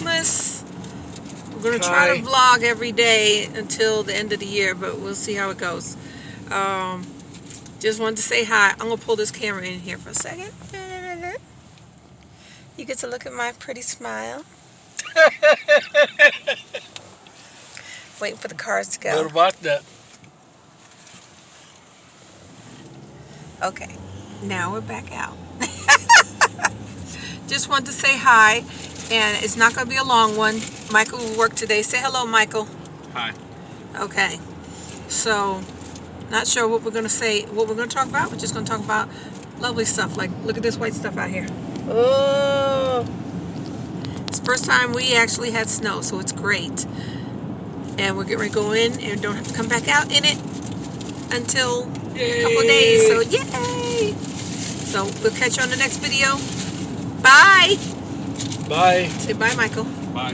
Vlogmas. We're going to try to vlog every day until the end of the year, but we'll see how it goes. Just wanted to say hi. I'm going to pull this camera in here for a second. You get to look at my pretty smile. Waiting for the cars to go. What about that? Okay, now we're back out. Just wanted to say hi, and it's not going to be a long one. Michael will work today. Say hello, Michael. Hi. Okay, so not sure what we're going to say, what we're going to talk about. We're just going to talk about lovely stuff, like look at this white stuff out here. Oh, it's the first time we actually had snow, so it's great. And we're getting ready to go in and don't have to come back out in it until a couple of days. So yay! So we'll catch you on the next video. Bye. Bye. Say bye, Michael. Bye.